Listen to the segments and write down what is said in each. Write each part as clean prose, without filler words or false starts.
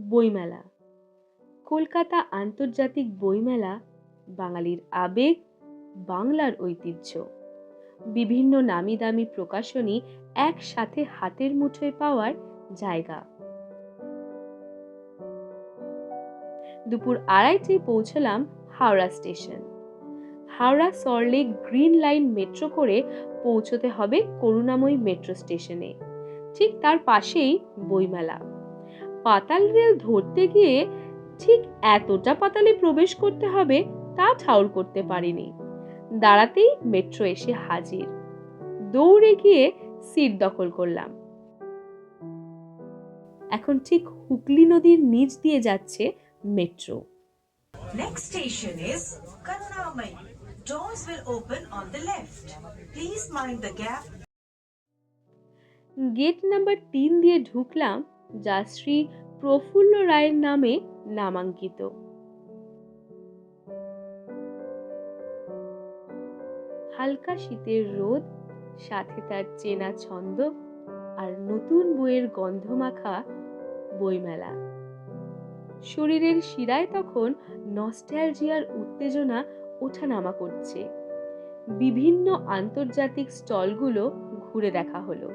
বইমেলা। কলকাতা আন্তর্জাতিক বইমেলা বাঙালির আবেগ, বাংলার ঐতিহ্য। বিভিন্ন নামি দামি প্রকাশনী একসাথে হাতের মুঠোয় পাওয়ার জায়গা। দুপুর 2:30টায় পৌঁছলাম Howrah station. Howrah Salt Lake green line metro করে পৌঁছতে হবে করুণাময়ী মেট্রো স্টেশনে। ঠিক তার পাশেই বইমেলা। পাতাল রেল ধরতে গিয়ে ঠিক এতটা পাতালে প্রবেশ করতে হবে তা ঠাউর করতে পারিনি। দাঁড়াতেই মেট্রো এসে হাজির। দৌড়ে গিয়ে সিট দখল করলাম। এখন ঠিক হুগলি নদীর নিচ দিয়ে যাচ্ছে metro. Next station is Karunamai. Doors will open on the left. Please mind the gap. Gate number 3 দিয়ে ঢুকলাম, যা শ্রী প্রফুল্ল রায়ের নামে নামাঙ্কিত। হালকা শীতের রোদ, সাথে তার চেনা ছন্দ আর নতুন বইয়ের গন্ধমাখা বইমেলা। শরীরের শিরায় তখন নস্টালজিয়ার উত্তেজনা ওঠানামা করছে। বিভিন্ন আন্তর্জাতিক স্টলগুলো ঘুরে দেখা হলো।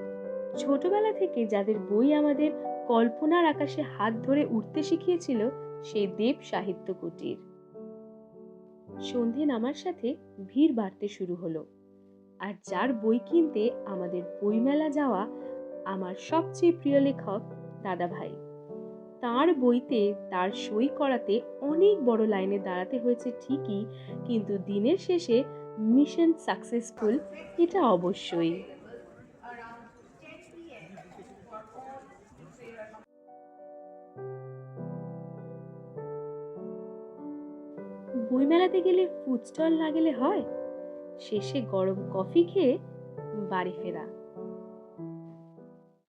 ছোটবেলা থেকে যাদের বই আমাদের কল্পনার আকাশে হাত ধরে উঠতে শিখিয়েছিল, সেই দেব সাহিত্য কুটির। সন্ধে নামার সাথে ভিড় বাড়তে শুরু হলো। আর যার বই কিনতে আমাদের বইমেলা যাওয়া, আমার সবচেয়ে প্রিয় লেখক দাদা ভাই, তার বইতে তার সই করাতে অনেক বড় লাইনে দাঁড়াতে হয়েছে ঠিকই, কিন্তু দিনের শেষে মিশন সাকসেসফুল, এটা অবশ্যই। বইমেলাতে গেলে ফুড স্টল না গেলে হয়। শেষে গরম কফি খেয়ে বাড়ি ফেরা।